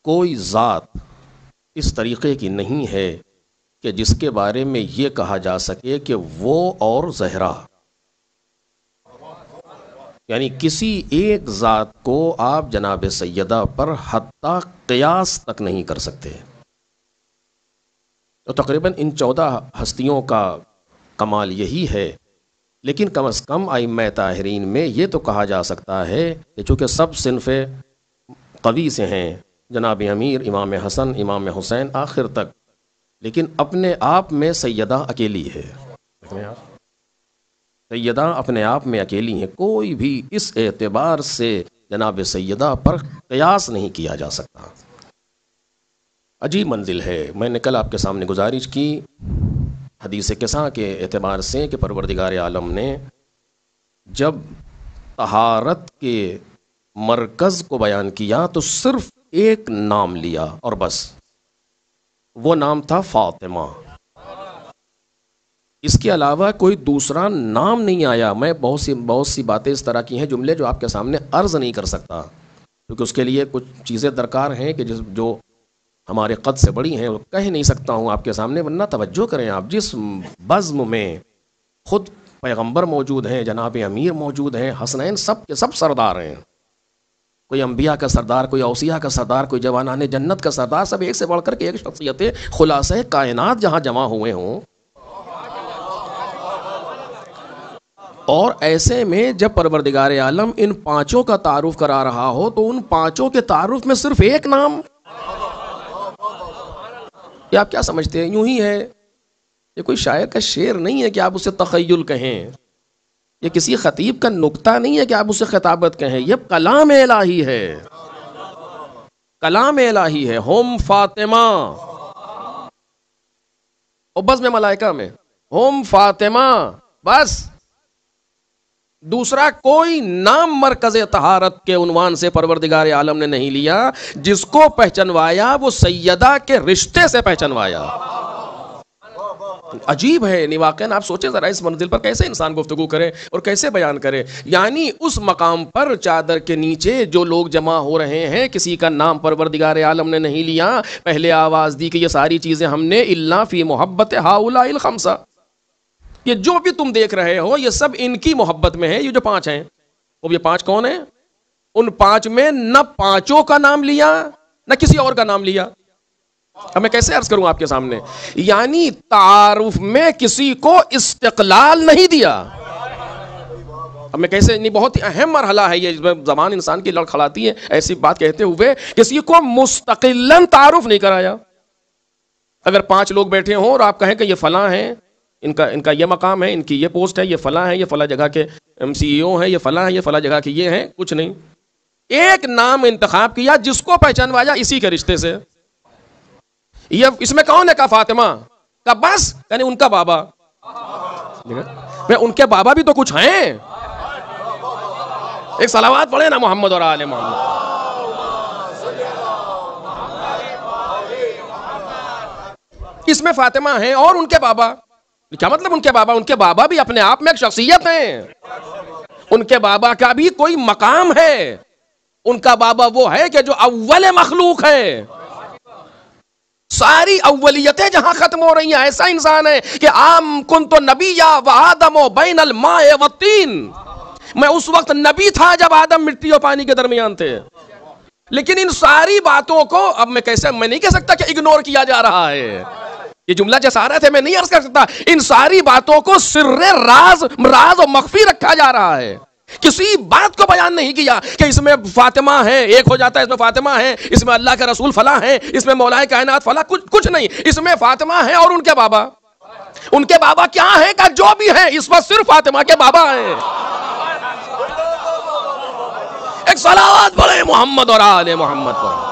کوئی ذات اس طریقے کی نہیں ہے کہ جس کے بارے میں یہ کہا جا سکے کہ وہ اور زہرا، یعنی کسی ایک ذات کو آپ جناب سیدہ پر حتی قیاس تک نہیں کر سکتے. تو تقریباً ان 14 ہستیوں کا کمال یہی ہے، لیکن کم از کم ائمہ طاہرین میں یہ تو کہا جا سکتا ہے کہ چونکہ سب صنف قوی سے ہیں، جناب امیر، امام حسن، امام حسین آخر تک، لیکن اپنے آپ میں سیدہ اکیلی ہے. سیدہ اپنے آپ میں اکیلی ہیں، کوئی بھی اس اعتبار سے جناب سیدہ پر قیاس نہیں کیا جا سکتا. عجیب منزل ہے. میں نے کل آپ کے سامنے گزارش کی حدیث قصہ کے اعتبار سے کہ پروردگار عالم نے جب طہارت کے مرکز کو بیان کیا تو صرف ایک نام لیا اور بس، وہ نام تھا فاطمہ. اس کے علاوہ کوئی دوسرا نام نہیں آیا. میں بہت سی باتیں اس طرح کی ہیں، جملے جو آپ کے سامنے عرض نہیں کر سکتا، کیونکہ اس کے لیے کچھ چیزیں درکار ہیں کہ جو ہمارے قد سے بڑی ہیں وہ کہہ نہیں سکتا ہوں آپ کے سامنے. ورنہ توجہ کریں آپ، جس بزم میں خود پیغمبر موجود ہیں، جناب امیر موجود ہیں، حسنین سب کے سب سردار ہیں، کوئی انبیاء کا سردار، کوئی اوصیاء کا سردار، کوئی جوانان جنت کا سردار، سب ایک سے بڑھ کر کے ایک شخصیت خلاصہ کائنات جہاں جمع ہوئے ہوں. اور ایسے میں جب پروردگار عالم ان پانچوں کا تعارف کرا رہا ہو تو ان پانچوں کے تعارف میں صرف ایک نام، یہ آپ کیا سمجھتے ہیں؟ یوں ہی ہے، یہ کوئی شاعر کا شعر نہیں ہے کہ آپ اسے تخیل کہیں، یہ کسی خطیب کا نکتہ نہیں ہے کہ آپ اسے خطابت کہیں، یہ کلام الہی ہے. کلام الہی ہے. ہم فاطمہ، اور بس میں ملائکہ میں ہم فاطمہ، بس دوسرا کوئی نام مرکز طہارت کے عنوان سے پروردگار عالم نے نہیں لیا. جس کو پہچنوایا وہ سیدہ کے رشتے سے پہچنوایا. عجیب ہے واقعاً. آپ سوچیں ذرا اس منزل پر کیسے انسان گفتگو کرے اور کیسے بیان کرے. یعنی اس مقام پر چادر کے نیچے جو لوگ جمع ہو رہے ہیں، کسی کا نام پروردگار عالم نے نہیں لیا. پہلے آواز دی کہ یہ ساری چیزیں ہم نے الا فی محبت ہؤلاء الخمسہ، یہ جو بھی تم دیکھ رہے ہو یہ سب ان کی محبت میں ہے. یہ جو 5 ہیں، وہ یہ 5 کون ہیں؟ ان 5 میں نہ پانچوں کا نام لیا نہ کسی اور کا نام لیا. اب میں کیسے عرض کروں آپ کے سامنے؟ یعنی تعارف میں کسی کو استقلال نہیں دیا. اب میں کیسے، نہیں، بہت ہی اہم مرحلہ ہے یہ، زبان انسان کی لڑکھڑاتی ہے ایسی بات کہتے ہوئے. کسی کو مستقلاً تعارف نہیں کرایا. اگر 5 لوگ بیٹھے ہوں اور آپ کہیں کہ یہ فلاں ہیں، ان کا یہ مقام ہے، ان کی یہ پوسٹ ہے، یہ فلاں ہے، یہ فلاں جگہ کے CEO ہیں، یہ فلاں ہے، یہ فلاں جگہ کے یہ ہیں، کچھ نہیں. ایک نام انتخاب کیا جس کو پہچانوایا اسی کے رشتے سے. یہ اس میں کون ہے؟ کا فاطمہ کا، بس یعنی ان کا بابا. ان کے بابا بھی تو کچھ ہیں. ایک صلوات پڑھے نا محمد اور آل محمد. اس میں فاطمہ ہیں اور ان کے بابا. کیا مطلب ان کے بابا؟ ان کے بابا بھی اپنے آپ میں ایک شخصیت ہیں. ان کے بابا کا بھی کوئی مقام ہے. ان کا بابا وہ ہے کہ جو اول مخلوق ہے. ساری اولیتیں جہاں ختم ہو رہی ہیں، ایسا انسان ہے کہ عام کنت نبیا و آدم و بین الماء والطین، میں اس وقت نبی تھا جب آدم مٹی اور پانی کے درمیان تھے. لیکن ان ساری باتوں کو اب میں نہیں کہہ سکتا کہ اگنور کیا جا رہا ہے. یہ جملہ جسارت ہے، میں نہیں عرض کر سکتا. ان ساری باتوں کو سر راز و مخفی رکھا جا رہا ہے. کسی بات کو بیان نہیں کیا کہ اس میں فاطمہ ہے، ایک ہو جاتا ہے اس میں فاطمہ ہے، اس میں اللہ کا رسول فلاں ہے، اس میں مولا کائنات فلاں، کچھ نہیں. اس میں فاطمہ ہے اور ان کے بابا. ان کے بابا کیا ہیں کہ جو بھی ہیں اس وقت صرف فاطمہ کے بابا ہیں. ایک صلوات پڑھیں محمد اور آل محمد پر.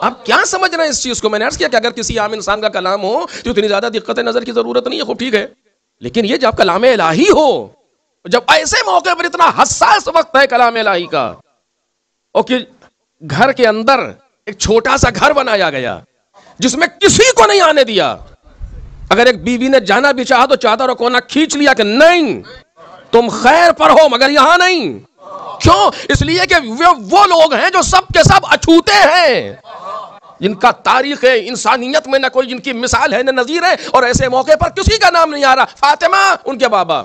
اب کیا سمجھ رہے ہیں اس چیز کو؟ میں نے عرض کیا کہ اگر کسی عام انسان کا کلام ہو تو اتنی زیادہ دقت نظر کی ضرورت نہیں ہے، خوب ٹھیک ہے. لیکن یہ جب کلام الہی ہو، جب ایسے موقع پر اتنا حساس وقت ہے کلام الہی کا، اور کہ گھر کے اندر ایک چھوٹا سا گھر بنایا گیا جس میں کسی کو نہیں آنے دیا. اگر ایک بیوی نے جانا بھی چاہا تو چادر اور کونا کھینچ لیا کہ نہیں تم خیر پر ہو مگر یہاں نہیں. کیوں؟ اس لیے کہ وہ لوگ ہیں جو سب کے سب اچھوتے ہیں، جن کا تاریخ ہے انسانیت میں نہ کوئی جن کی مثال ہے نہ نظیر ہے، اور ایسے موقع پر کسی کا نام نہیں آ رہا. فاطمہ ان کے بابا،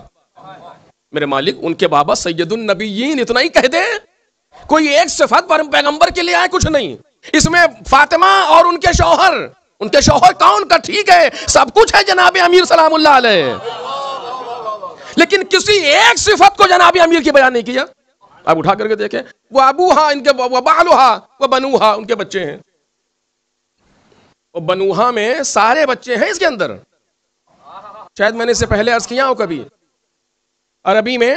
میرے مالک ان کے بابا سید النبیین، اتنا ہی کہہ دے. کوئی ایک صفت پر پیغمبر کے لیے آئے کچھ نہیں. اس میں فاطمہ اور ان کے شوہر کون کا ٹھیک ہے سب کچھ ہے جناب امیر سلام اللہ علیہ، لیکن کسی ایک صفت کو جناب امیر کی بیان نہیں کیا. آپ اٹھا کر کے دیکھیں، وہ ابوہا ان کے، وہ بالوہا وہ بنوہا ان کے بچے ہیں. اور بنوہا میں سارے بچے ہیں اس کے اندر. شاید میں نے اس سے پہلے عرض کیا ہو کبھی، عربی میں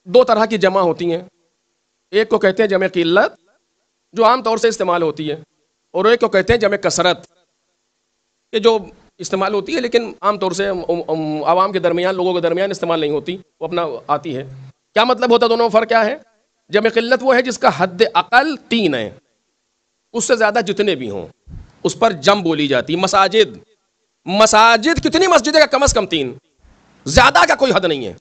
دو طرح کی جمع ہوتی ہیں. ایک کو کہتے ہیں جمع قلت جو عام طور سے استعمال ہوتی ہے، اور ایک کو کہتے ہیں جمع کثرت کہ جو استعمال ہوتی ہے لیکن عام طور سے عوام کے درمیان، لوگوں کے درمیان استعمال نہیں ہوتی، وہ اپنا آتی ہے. کیا مطلب ہوتا ہے دونوں؟ فرق کیا ہے؟ جمع قلت وہ ہے جس کا حد اقل 3 ہے، اس سے زیادہ جتنے بھی ہوں اس پر جم بولی جاتی. مساجد کتنی مسجدیں؟ کم از کم 3، زیادہ کا کوئی حد نہیں ہے.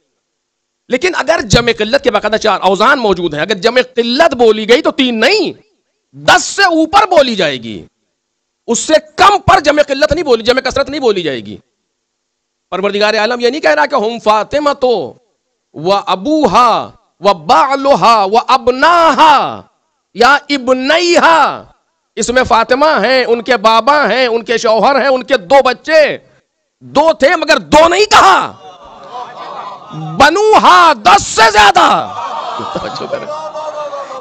لیکن اگر جمع قلت کے باقاعدہ 4 اوزان موجود ہیں، اگر جمع قلت بولی گئی تو 3 نہیں 10 سے اوپر بولی جائے گی، اس سے کم پر جمع قلت نہیں بولی، جمع کثرت نہیں بولی جائے گی. پروردگار عالم یہ نہیں کہہ رہا کہ ہم فاطمہ تو و ابوہا و بعلہا و ابناہا یا ابنیہا. اس میں فاطمہ ہیں، ان کے بابا ہیں، ان کے شوہر ہیں، ان کے 2 بچے، 2 تھے مگر 2 نہیں کہا. بنوہا 10 سے زیادہ.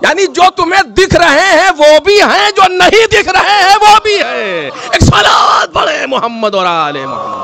یعنی جو تمہیں دکھ رہے ہیں وہ بھی ہیں، جو نہیں دکھ رہے ہیں وہ بھی ہیں. ایک صلوات پڑھیں محمد اور آل محمد.